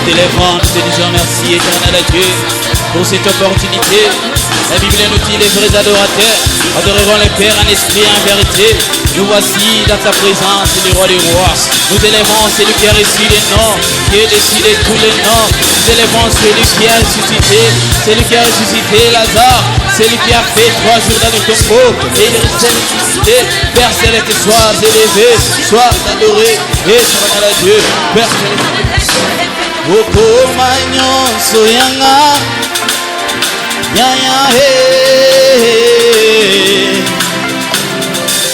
t'élévons, nous te disons merci éternel Dieu pour cette opportunité. La Bible nous dit les vrais adorateurs adoreront le Père en esprit et en vérité. Nous voici dans ta présence, le roi des rois. Nous t'élévons celui qui a reçu les noms, qui est décidé tous les noms. Nous t'élévons celui qui a ressuscité, celui qui a ressuscité Lazare, celui qui a fait 3 jours dans le tombeau et il est ressuscité. Père céleste, sois élevé, sois adoré et éternel Dieu. Père céleste, okoma nyonso yanga nyanya he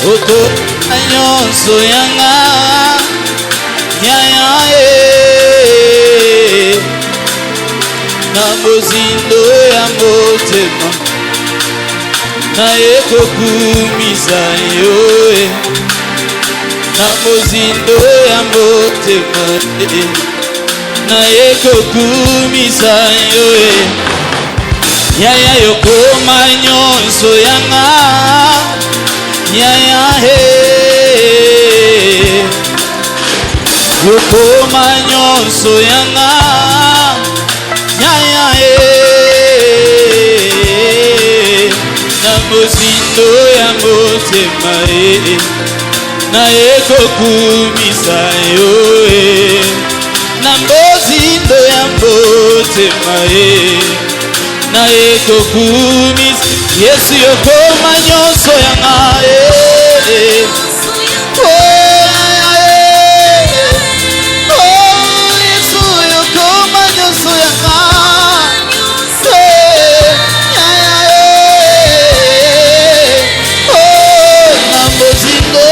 okoma nyonso yanga nyanya he na mozindo ya motema naye kokumisa yo na mozindo ya motema naye kokumisa yo yaya yokoma nyonso yanga yaya he yokoma nyonso yanga yaya he na mozindo ya motema naye kokumisa yo na mozindo ya motema naye kokumisa Yesu yokoma nyonso yanga Yesu yokoma nyonso yanga na mozindo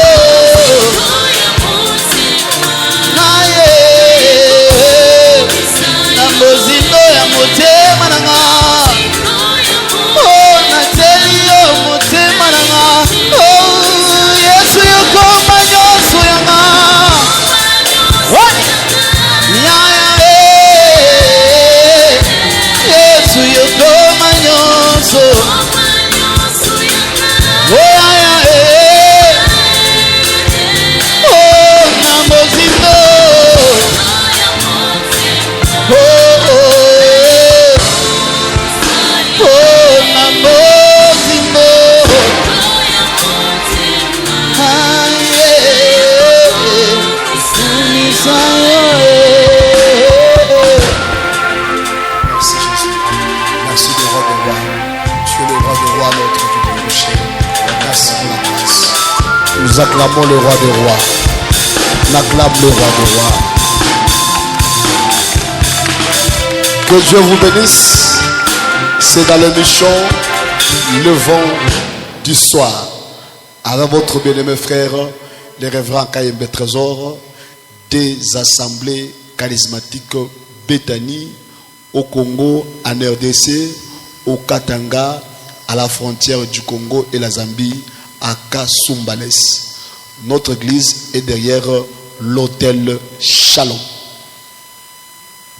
na mozindo ya motema nanga Yesu yokoma nyonso yanga Yesu yokoma nyonso na mozindo na mozindo Nous acclamons le roi des rois. On acclame le roi des rois. Que Dieu vous bénisse. C'est dans l'émission Le Vent du Soir. Avec votre bien-aimé frère, le révérend Kayembe Trésor, des assemblées charismatiques Bethany, au Congo, en RDC, au Katanga, à la frontière du Congo et la Zambie, à Kasumbales. Notre église est derrière l'hôtel Shalom.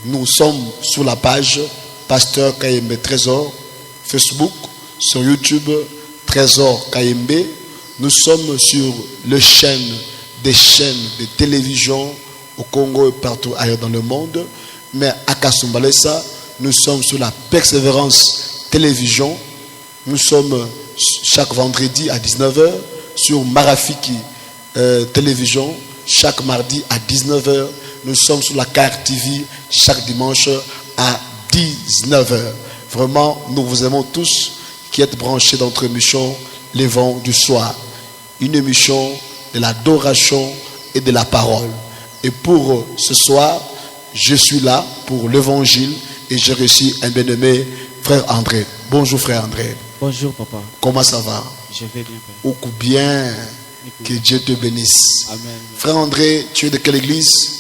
Nous sommes sur la page Pasteur Kayembe Trésor, Facebook, sur YouTube, Trésor Kayembe. Nous sommes sur les chaînes de télévision au Congo et partout ailleurs dans le monde. Mais à Kasumbalesa, nous sommes sur la Persévérance Télévision. Nous sommes chaque vendredi à 19h sur Marafiki Télévision, chaque mardi à 19h. Nous sommes sur la carte TV chaque dimanche à 19h. Vraiment, nous vous aimons tous qui êtes branchés dans notre émission Les Vents du Soir. Une émission de l'adoration et de la parole. Et pour ce soir, je suis là pour l'évangile et j'ai reçu un bien-aimé, frère André. Bonjour frère André. Bonjour papa. Comment ça va? Je vais bien. Au coup bien. Que Dieu te bénisse. Amen. Frère André, tu es de quelle église?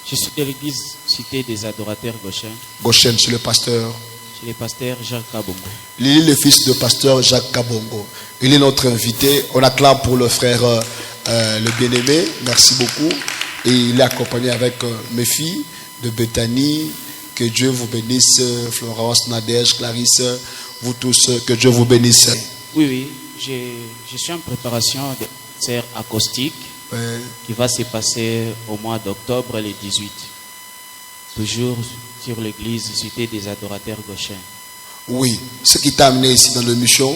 Je suis de l'église Cité des Adorateurs Goshen. Goshen, c'est le pasteur. C'est le pasteur Jacques Kabongo. Il est le fils de pasteur Jacques Kabongo. Il est notre invité. On acclame pour le frère le bien-aimé. Merci beaucoup. Et il est accompagné avec mes filles de Bethany. Que Dieu vous bénisse. Florence, Nadège, Clarisse, vous tous, que Dieu vous bénisse. Oui. Je suis en préparation de concert acoustique qui va se passer au mois d'octobre le 18. Toujours sur l'église cité des adorateurs Goshen. Oui, ce qui t'a amené ici dans le mission,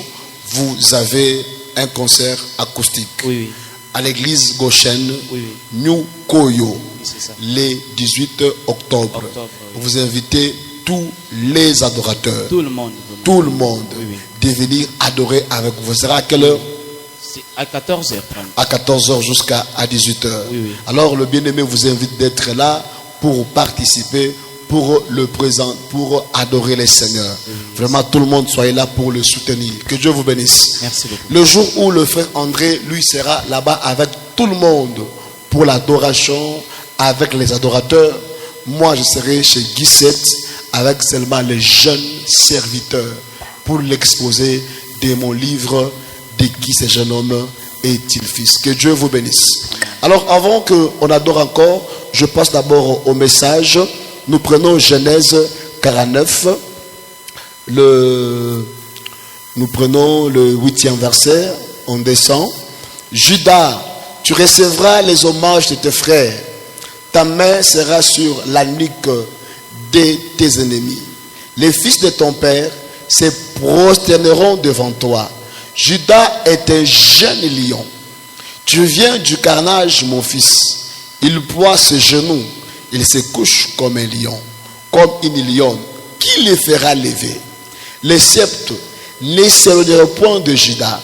vous avez un concert acoustique. Oui. À l'église Goshen, Oui. New Koyo, Oui, c'est ça. les 18 octobre. Oui. Vous invitez tous les adorateurs, Tout le monde. tout le monde, Oui. de venir adorer avec vous. Ce sera à quelle heure? C'est à 14h30. À 14h jusqu'à 18h. Oui. Alors le bien-aimé vous invite d'être là pour participer, pour le présent, pour adorer les Seigneurs. Vraiment, tout le monde soyez là pour le soutenir. Que Dieu vous bénisse. Merci beaucoup. Le jour où le frère André, lui, sera là-bas avec tout le monde pour l'adoration, avec les adorateurs, moi, je serai chez Guy 7 avec seulement les jeunes serviteurs pour l'exposé de mon livre de Qui ce jeune homme est-il fils. Que Dieu vous bénisse. Alors, avant qu'on adore encore, je passe d'abord au message. Nous prenons Genèse 49. Nous prenons le 8e verset. On descend. Judas, tu recevras les hommages de tes frères. Ta main sera sur la nuque de tes ennemis. Les fils de ton père se prosterneront devant toi. Judas est un jeune lion. Tu viens du carnage, mon fils. Il ploie ses genoux. Il se couche comme un lion, comme une lionne. Qui les fera lever? Les sceptres ne s'éloigneront point de Judas,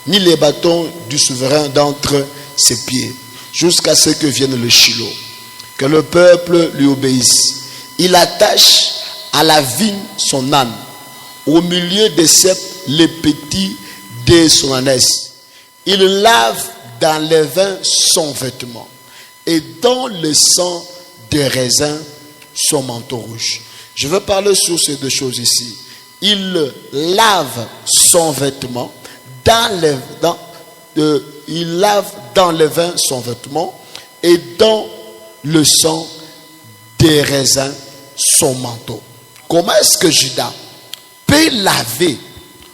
ni les bâtons du souverain d'entre ses pieds, jusqu'à ce que vienne le Shiloh. Que le peuple lui obéisse. Il attache à la vigne son âne. Au milieu des sceptres, les petits de son ânesse. Il lave dans le vin son vêtement. Et dans le sang des raisins, son manteau rouge. Je veux parler sur ces deux choses ici. Il lave son vêtement. Il lave dans le vin son vêtement. Et dans le sang des raisins, son manteau. Comment est-ce que Judas peut laver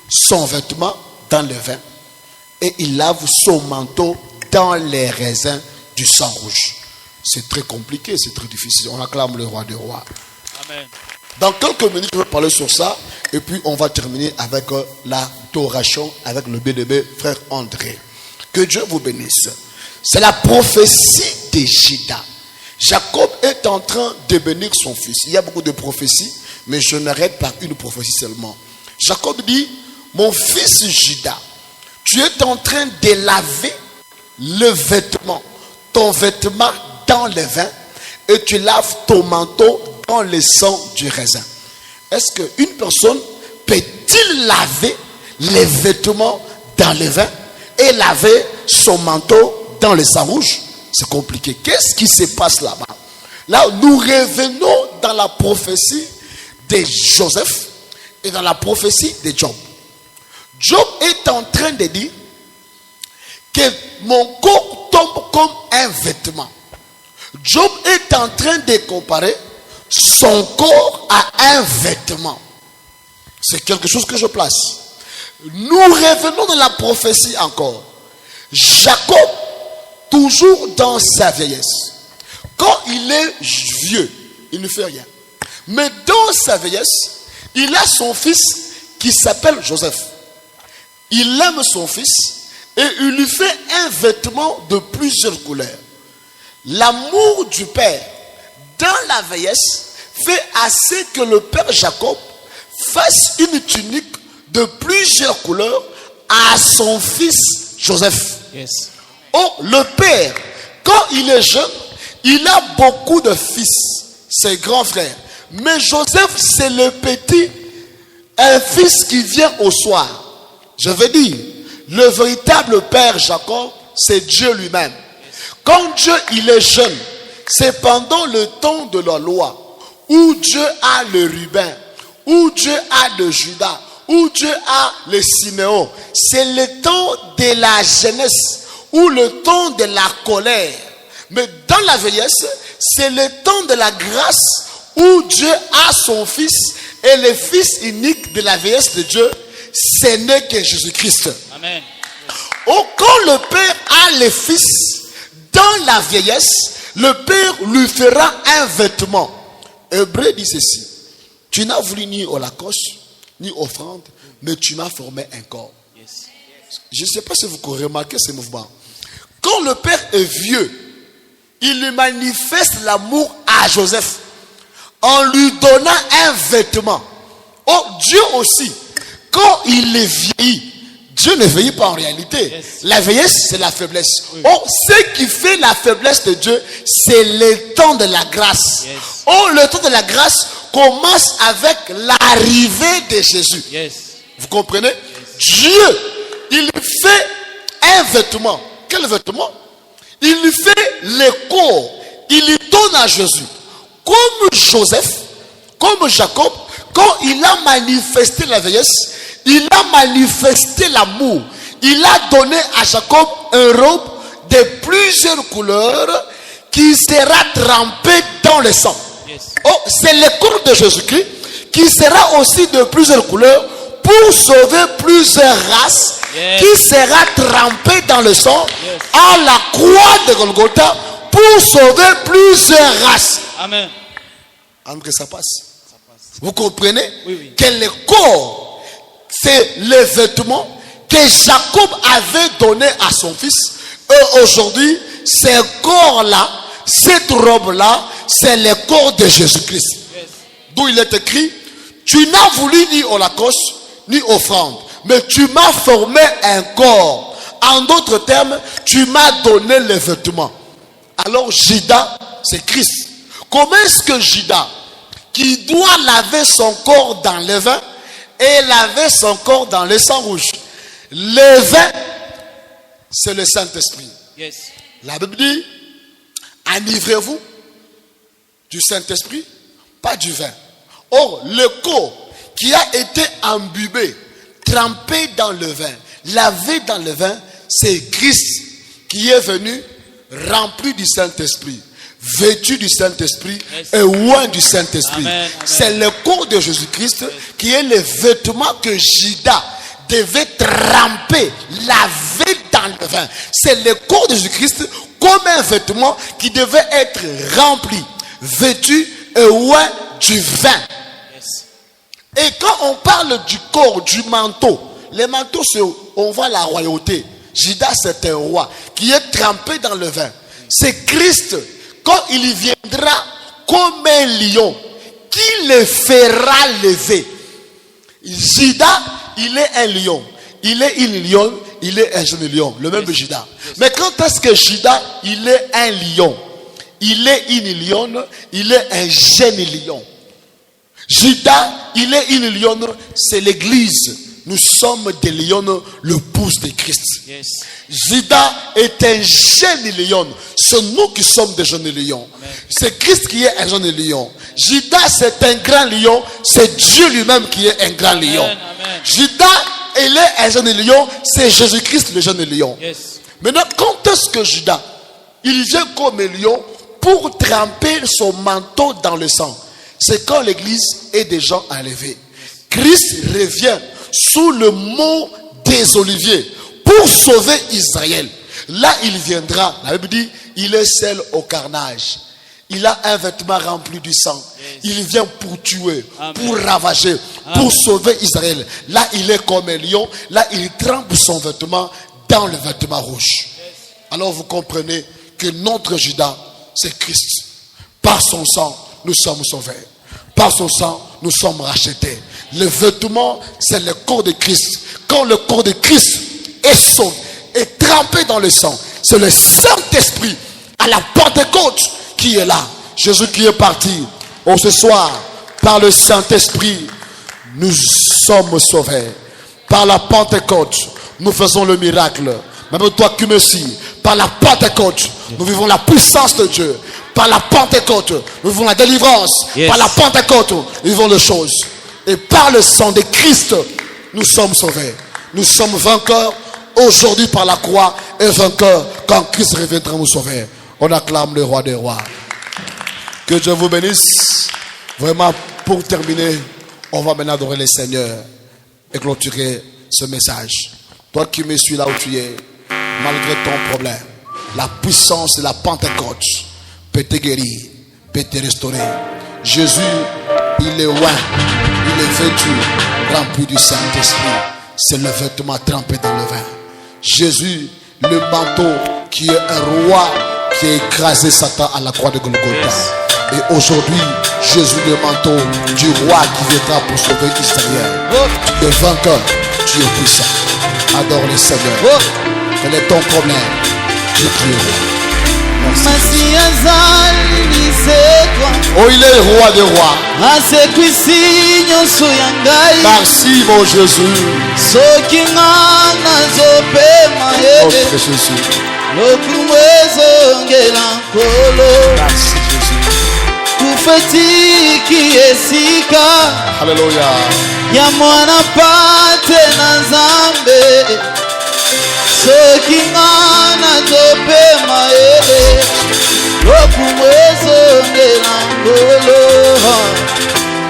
son vêtement dans le vin et il lave son manteau dans les raisins du sang rouge? C'est très compliqué, c'est très difficile. On acclame le roi des rois. Amen. Dans quelques minutes, je vais parler sur ça. Et puis, on va terminer avec l'adoration avec le bien-aimé frère André. Que Dieu vous bénisse. C'est la prophétie de Judas. Jacob est en train de bénir son fils. Il y a beaucoup de prophéties, mais je n'arrête par une prophétie seulement. Jacob dit, mon fils Judas, tu es en train de laver le vêtement, ton vêtement dans le vin, et tu laves ton manteau dans le sang du raisin. Est-ce qu'une personne peut-il laver les vêtements dans le vin et laver son manteau dans le sang rouge? C'est compliqué. Qu'est-ce qui se passe là-bas? Là, nous revenons dans la prophétie de Joseph et dans la prophétie de Job. Job est en train de dire que mon corps tombe comme un vêtement. Job est en train de comparer son corps à un vêtement. C'est quelque chose que je place. Nous revenons dans la prophétie encore. Jacob, toujours dans sa vieillesse. Quand il est vieux, il ne fait rien. Mais dans sa vieillesse, il a son fils qui s'appelle Joseph. Il aime son fils et il lui fait un vêtement de plusieurs couleurs. L'amour du père dans la vieillesse fait assez que le père Jacob fasse une tunique de plusieurs couleurs à son fils Joseph. Yes. Oh, le père, quand il est jeune, il a beaucoup de fils, ses grands frères. Mais Joseph, c'est le petit, un fils qui vient au soir. Je veux dire, le véritable père Jacob, c'est Dieu lui-même. Quand Dieu, il est jeune, c'est pendant le temps de la loi, où Dieu a le Ruben, où Dieu a le Judas, où Dieu a le Siméon. C'est le temps de la jeunesse, ou le temps de la colère. Mais dans la vieillesse, c'est le temps de la grâce, où Dieu a son fils, et le fils unique de la vieillesse de Dieu, ce n'est que Jésus-Christ. Amen. Oh, quand le père a le fils dans la vieillesse, le père lui fera un vêtement. Hébreu dit ceci. Tu n'as voulu ni holocauste, ni offrande, mais tu m'as formé un corps. Yes. Je ne sais pas si vous remarquez ce mouvement. Quand le père est vieux, il lui manifeste l'amour à Joseph en lui donnant un vêtement. Oh, Dieu aussi, quand il est vieilli, Dieu ne vieillit pas en réalité. Yes. La vieillesse, c'est la faiblesse. Oui. Oh, ce qui fait la faiblesse de Dieu, c'est le temps de la grâce. Yes. Oh, le temps de la grâce commence avec l'arrivée de Jésus. Yes. Vous comprenez? Yes. Dieu, il fait un vêtement. Quel vêtement? Il lui fait le corps. Il lui donne à Jésus. Comme Joseph, comme Jacob, quand il a manifesté la vieillesse, il a manifesté l'amour. Il a donné à Jacob une robe de plusieurs couleurs qui sera trempée dans le sang. Yes. Oh, c'est le corps de Jésus-Christ qui sera aussi de plusieurs couleurs pour sauver plusieurs races. Yes. Qui sera trempé dans le sang. Yes. À la croix de Golgotha pour sauver plusieurs races. Amen. Avant que ça passe. Vous comprenez? Oui, oui. Que le corps, c'est le vêtement que Jacob avait donné à son fils. Et aujourd'hui, ce corps-là, cette robe-là, c'est le corps de Jésus-Christ. Yes. D'où il est écrit, tu n'as voulu ni holocauste, ni offrande, mais tu m'as formé un corps. En d'autres termes, tu m'as donné les vêtements. Alors Judas, c'est Christ. Comment est-ce que Judas, qui doit laver son corps dans le vin et laver son corps dans le sang rouge, le vin, c'est le Saint-Esprit. Yes. La Bible dit, enivrez-vous du Saint-Esprit, pas du vin. Or, le corps qui a été imbibé, trempé dans le vin, lavé dans le vin, c'est Christ qui est venu rempli du Saint-Esprit, vêtu du Saint-Esprit, Yes. et oint du Saint-Esprit. Amen, amen. C'est le corps de Jésus-Christ qui est le vêtement que Judas devait tremper, laver dans le vin. C'est le corps de Jésus-Christ comme un vêtement qui devait être rempli, vêtu et oint du vin. Yes. Et quand on parle du corps, du manteau, les manteaux, on voit la royauté. Judas, c'est un roi qui est trempé dans le vin. C'est Christ, quand il viendra comme un lion, qui le fera lever. Judas, il est un lion. Il est une lionne, il est un jeune lion. Le même Judas. Mais quand est-ce que Judas, il est un lion? Il est une lionne, il est un jeune lion. Judas, il est une lionne, c'est l'église. Nous sommes des lions, le pouce de Christ. Yes. Judas est un jeune lion. C'est nous qui sommes des jeunes lions. Amen. C'est Christ qui est un jeune lion. Judas, c'est un grand lion. C'est Dieu lui-même qui est un grand lion. Amen, amen. Judas, il est un jeune lion. C'est Jésus-Christ le jeune lion. Yes. Maintenant, quand est-ce que Judas, il vient comme un lion pour tremper son manteau dans le sang? C'est quand l'église est déjà enlevée. Christ revient sous le mont des Oliviers pour sauver Israël. Là, il viendra. La Bible dit, il est seul au carnage. Il a un vêtement rempli du sang. Yes. Il vient pour tuer, Amen. pour ravager, Amen. pour sauver Israël. Là, il est comme un lion. Là, il trempe son vêtement dans le vêtement rouge. Yes. Alors, vous comprenez que notre Judas, c'est Christ. Par son sang, nous sommes sauvés. Par son sang, nous sommes rachetés. Le vêtement, c'est le corps de Christ. Quand le corps de Christ est sauvé, est trempé dans le sang, c'est le Saint-Esprit à la Pentecôte qui est là. Jésus qui est parti. Oh, ce soir, par le Saint-Esprit, nous sommes sauvés. Par la Pentecôte, nous faisons le miracle. Même toi qui me suis, par la Pentecôte, nous vivons la puissance de Dieu. Par la Pentecôte, nous vivons la délivrance. Yes. Par la Pentecôte, nous vivons les choses. Et par le sang de Christ, nous sommes sauvés. Nous sommes vainqueurs aujourd'hui par la croix et vainqueurs quand Christ reviendra nous sauver. On acclame le roi des rois. Que Dieu vous bénisse. Vraiment, pour terminer, on va maintenant adorer le Seigneur et clôturer ce message. Toi qui me suis là où tu es, malgré ton problème, la puissance de la Pentecôte peut te guérir, peut te restaurer. Jésus, il est loin, il est vêtu, rempli du Saint-Esprit. C'est le vêtement trempé dans le vin. Jésus, le manteau qui est un roi qui a écrasé Satan à la croix de Golgotha. Et aujourd'hui, Jésus, le manteau du roi qui viendra pour sauver Israël. Le vainqueur, tu es puissant. Adore le Seigneur. Quel est ton problème? Je prie. Oh, il est le roi des rois. Merci mon Jésus. Oh Jésus. Merci Jésus. Alléluia. Yamwana pate na zambe soki ngana topema ebe lokumwezo ngelangolo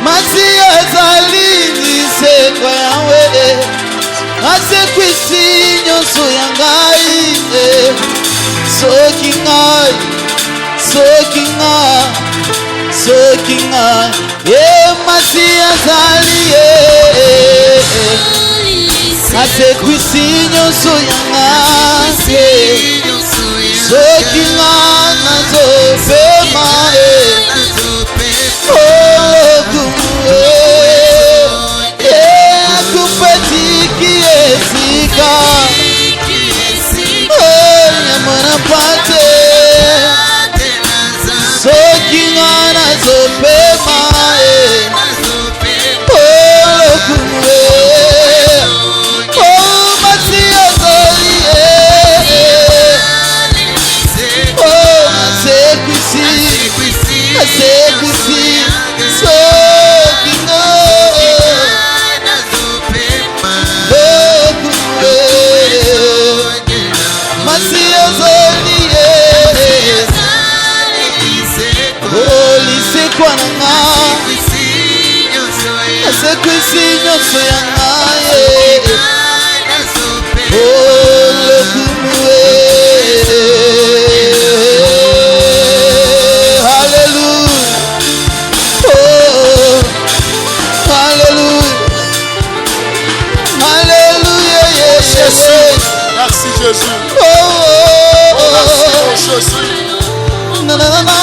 masi azali lisekwa yawe asekwisi nyonso ya ngai soki ngai masi azali asekwisi nyonso ya ngai soki nga nazopema akupetiki esika nyamona pate soki nga nazopema asekwisi nyonso ya ngai lokumue. Hallelujah. Oh, hallelujah. Hallelujah. Yes, Jésus. Merci Jésus. Merci Jésus. Na na na.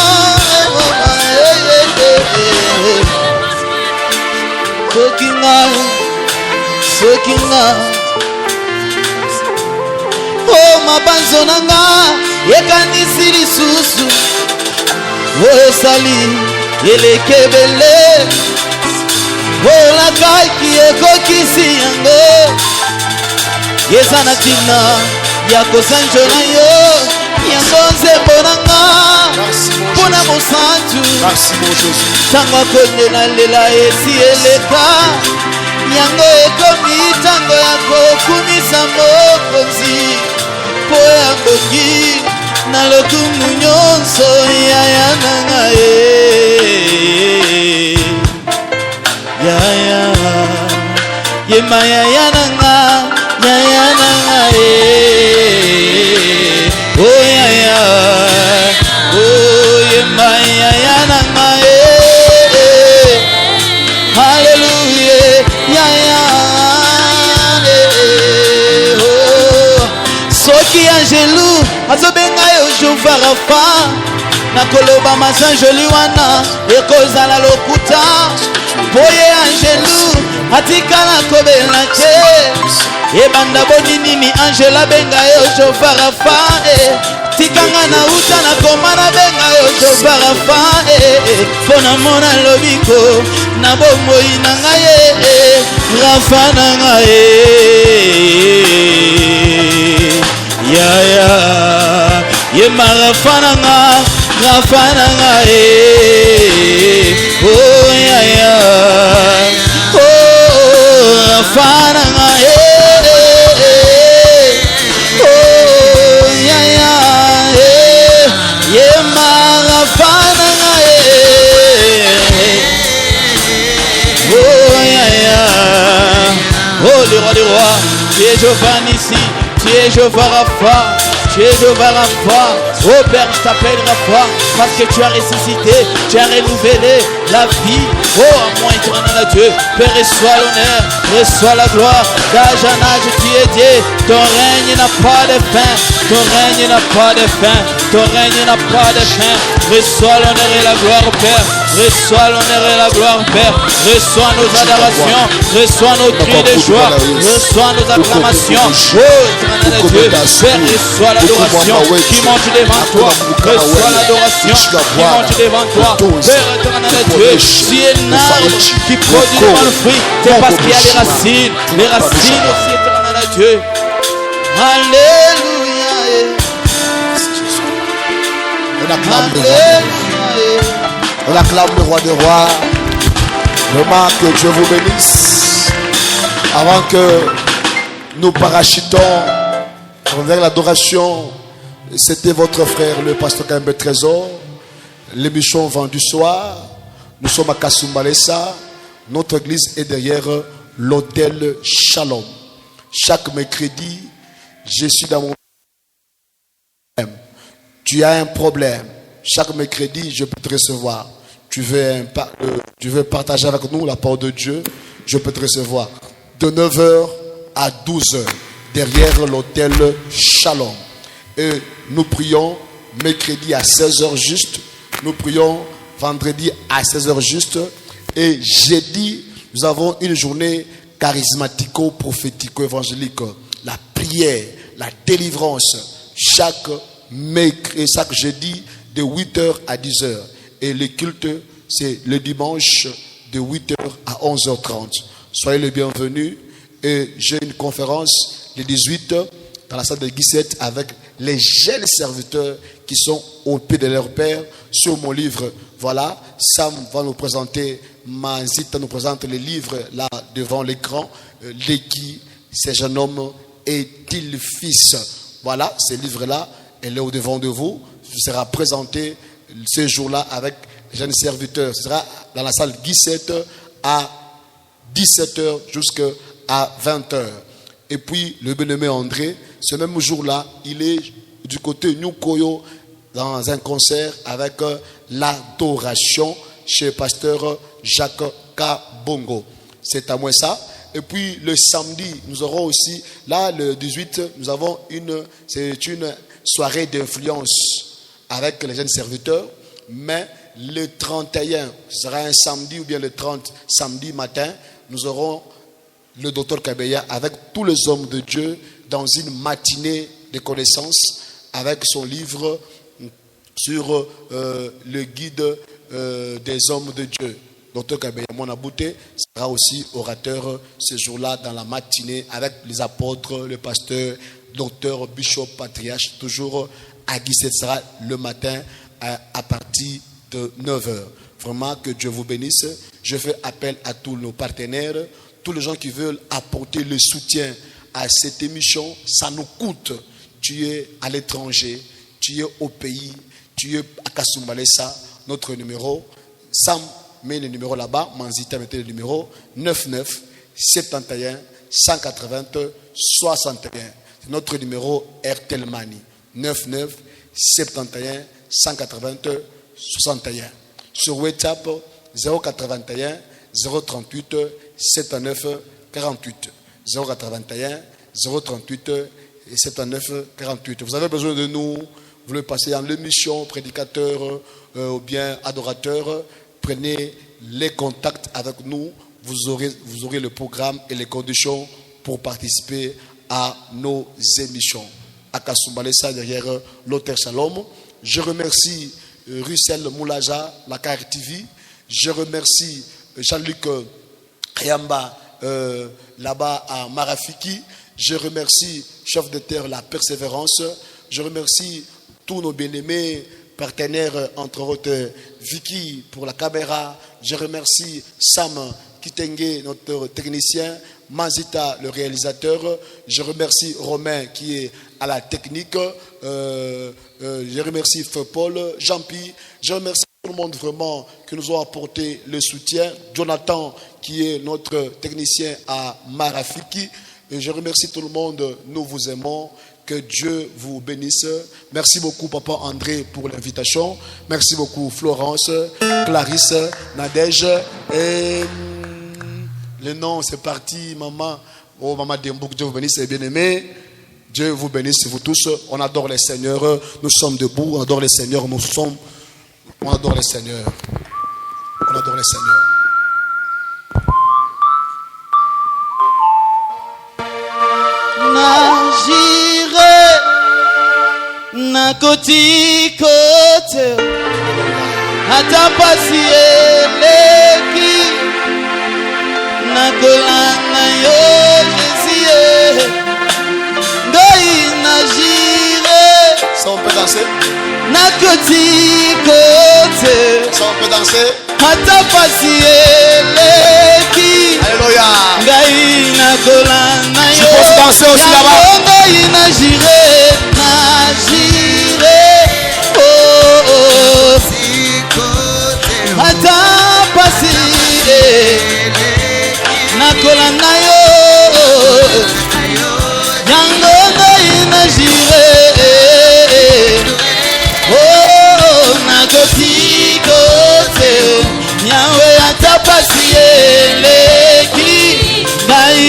Sokinga oh mabanzo nanga yekanisi lisusu osali elekebele olakaki ekokisi yango eza na ntina ya kosanjola yo yango nzembo nanga mpona mosantu ntango akondela lela esi eleka yango ekomi ntango ya kokumisa mokonzi mpo ya bongi na lokumu nyonso yaya nanga yaya yema yaya nanga oh yaya oh yema yaya nanga hallelujah yaya oh soki angelu azobenga yo Jehova Rafa nakoloba masanjoli wana ekozala lokuta boye angelu atikala kobela te ebanda boni nini angela benga yo Jehova Rafa tikanga na uta na koma na benga yo Jehova Rafa pona mona lobiko na bomoi na ngai Rafa na ngai yaya yema Rafa na ngai oh yaya oh Rafa na ngai oh yaya yema Rafa na ngai oh yaya oh le roi des rois tu es Jehovah Nissi, tu es Jehovah Rapha, tu es Jehovah Rapha, Oh Père, je t'appellerai fort parce que tu as ressuscité, tu as renouvelé la vie. Oh, à moi éternel Dieu, Père, reçois l'honneur, reçois la gloire. D'âge en âge tu es Dieu, ton règne n'a pas de fin, ton règne n'a pas de fin, ton règne n'a pas de fin. Reçois l'honneur et la gloire, Père. Reçois l'honneur et la gloire, Père. Reçois nos adorations, reçois nos cris de joie, reçois nos acclamations. Oh, éternel Dieu, Père, reçois l'adoration qui monte devant toi. Reçois l'adoration qui monte devant toi. Père, éternel Dieu, si un arbre qui produit devant le fruit, c'est parce qu'il y a des racines. Les racines aussi, éternel Dieu. Alléluia. On acclame le roi des rois. Vraiment que Dieu vous bénisse. Avant que nous parachutons vers l'adoration, c'était votre frère, le pasteur Kayembe Trésor. L'émission Vendu Soir. Nous sommes à Kasumbalesa. Notre église est derrière l'hôtel Shalom. Chaque mercredi, je suis dans mon problème. Tu as un problème. Chaque mercredi, je peux te recevoir. Tu veux partager avec nous la parole de Dieu, je peux te recevoir. De 9h à 12h, derrière l'hôtel Shalom. Et nous prions mercredi à 16h juste. Nous prions vendredi à 16h juste. Et jeudi, nous avons une journée charismatico-prophético-évangélique. La prière, la délivrance, chaque jeudi de 8h à 10h. Et le culte, c'est le dimanche de 8h à 11h30. Soyez les bienvenus. Et j'ai une conférence le 18 dans la salle de Guissette avec les jeunes serviteurs qui sont au pied de leur père sur mon livre. Voilà, Sam va nous présenter, Manzita nous présente les livres là devant l'écran. Leki, ce jeune homme est-il fils? Voilà, ce livre-là, elle est au devant de vous. Ce sera présenté ce jour-là avec les jeunes serviteurs. Ce sera dans la salle Guissette à 17h jusqu'à 20h. Et puis le bien-aimé André, ce même jour-là, il est du côté Nyukoyo dans un concert avec l'adoration chez pasteur Jacques Kabongo. C'est à moi ça. Et puis le samedi, nous aurons aussi, là le 18, nous avons une soirée d'influence avec les jeunes serviteurs. Mais le 31, ce sera un samedi ou bien le 30, samedi matin, nous aurons le docteur Kabeya avec tous les hommes de Dieu dans une matinée de connaissances avec son livre sur le guide des hommes de Dieu. Docteur Kabeya Monabouté sera aussi orateur ce jour-là dans la matinée avec les apôtres, le pasteur, docteur, bishop, patriarche, toujours à Guissette, sera le matin à partir de 9h. Vraiment que Dieu vous bénisse. Je fais appel à tous nos partenaires, tous les gens qui veulent apporter le soutien à cette émission. Ça nous coûte. Tu es à l'étranger, tu es au pays, tu es à Kasumbalesa. Notre numéro, Sam met le numéro là-bas, Manzita mettez le numéro 99 71 180 61. C'est notre numéro Airtel Money 99 71 180 61. Sur WhatsApp 081 038 79 48. 081 038 79 48. Vous avez besoin de nous, vous voulez passer en l'émission, prédicateur ou bien adorateur, prenez les contacts avec nous, vous aurez le programme et les conditions pour participer à nos émissions. À Kasumbalesa, derrière l'hôtel Shalom. Je remercie Russell Moulaja, la KR TV. Je remercie Jean-Luc Kayamba là-bas à Marafiki. Je remercie chef de terre La Persévérance. Je remercie tous nos bien-aimés partenaires, entre autres Vicky pour la caméra. Je remercie Sam Kitenge, notre technicien, Mazita, le réalisateur. Je remercie Romain qui est à la technique. Je remercie Paul, Jean-Pi. Je remercie tout le monde vraiment qui nous ont apporté le soutien. Jonathan qui est notre technicien à Marafiki. Et je remercie tout le monde. Nous vous aimons. Que Dieu vous bénisse. Merci beaucoup, Papa André, pour l'invitation. Merci beaucoup, Florence, Clarisse, Nadège. Et le nom, c'est parti, maman. Oh, maman Dembouk, Dieu vous bénisse, bien aimé. Dieu vous bénisse, vous tous. On adore le Seigneur. Nous sommes debout. On adore le Seigneur. On adore le Seigneur. On adore le Seigneur. Nagire nakoti kote atapasi eleki nakolana yo Jésus ngai nagire. Ça on peut danser. Nakoti kote Ça on peut danser. atapasi eleki. Alléluia. Ngai nakolana yo. Tu peux danser aussi là-bas. Ngai nagire. Oh oh. Atapasi nakolana yo. Yango ngai nagire. Oh nakoti kote Yahweh atapasi eleki ngai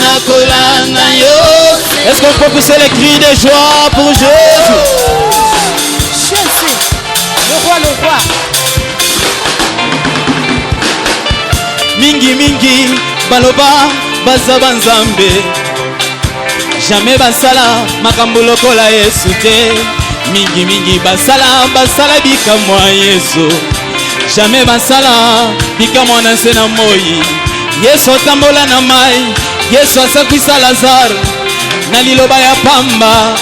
nakolana yo. Est-ce qu'on peut pousser les cris de joie pour Jésus? Jésus, le roi. Mingi mingi baloba baza banzambe jamais basala makambo lokola Yesu te. Mingi mingi basala bikamwa Yesu jamais basala bikamwa na nse na moi. Yesu atambola na mai. Yesu asakwisa Lazare na liloba ya pamba.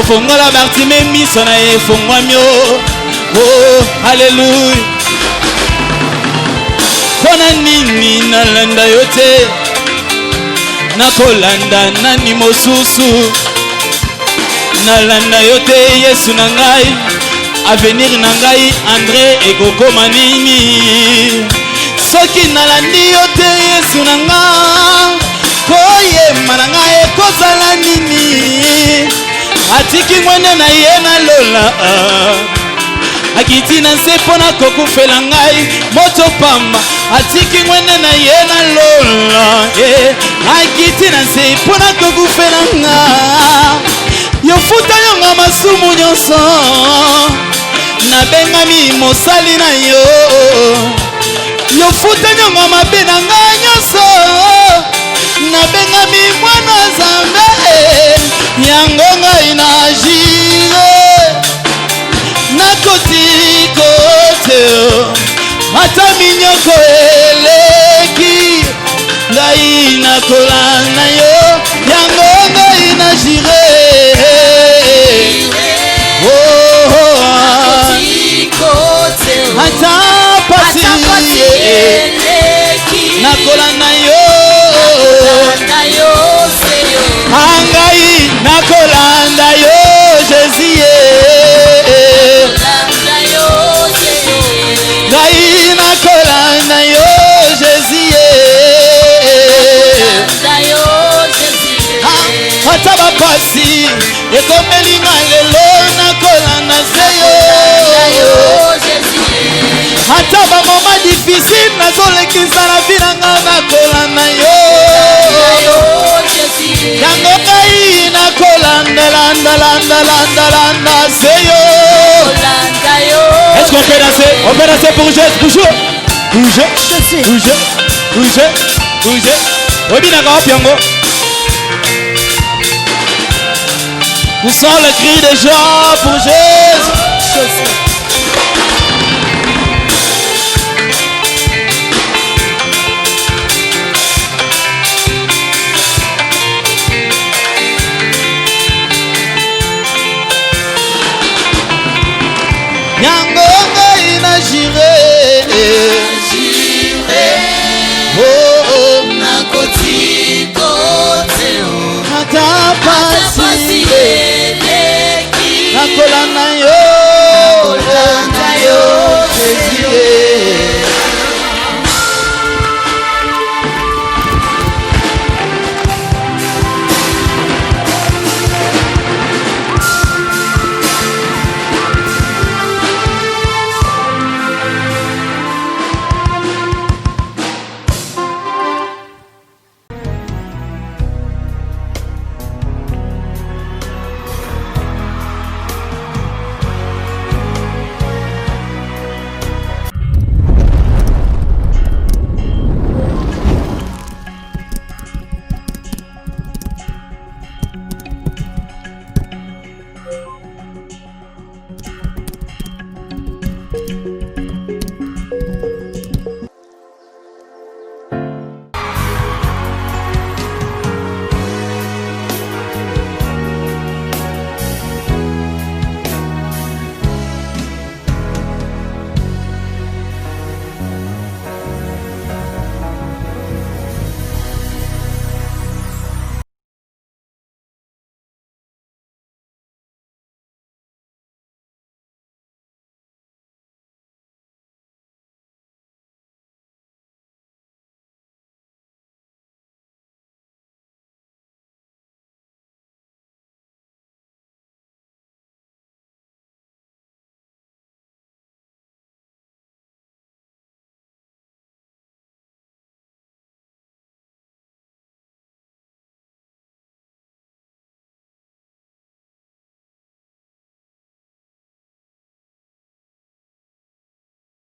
Ofongola Bartime miso na ye efongwami. Oh haleluya. Pona nini nalanda yo te? Nakolanda nani mosusu? Nalanda yo te Yesu na ngai. Avenir na ngai André ekokoma nini? Soki nalandi yo te Yesu na ngai, koyema na ngai ekozala nini? Atiki mwene na ye na lola akiti na nse mpona kokufela ngai moto pamba. Atiki mwene na ye na lola akiti na nse mpona kokufela ngai. Yofuta yonga masumu nyonso nabengami mosali na yo. Yofuta yonga mabe na ngai nyonso nabengami mwana Nzambe. Yango ngai nagire nakoti kote ata minyoko eleki ngai nakolana yo. Yango ngai nagire. Ata pasi nakolana yo. Angai nakolanda yo Jésus. Ngai nakolanda yo Jésus. Ata bapasi ekomeli nga lelo nakolanda seyo. Ata bamoma difficile nazolekisa na vi nanga nakolanda yo. Yango ngai nakolanda seyo. Est-ce qu'on peut danser? On peut danser pour Jésus. Bouger. Obinaka wapi yango? Vous sentez le cri de joie pour Jésus.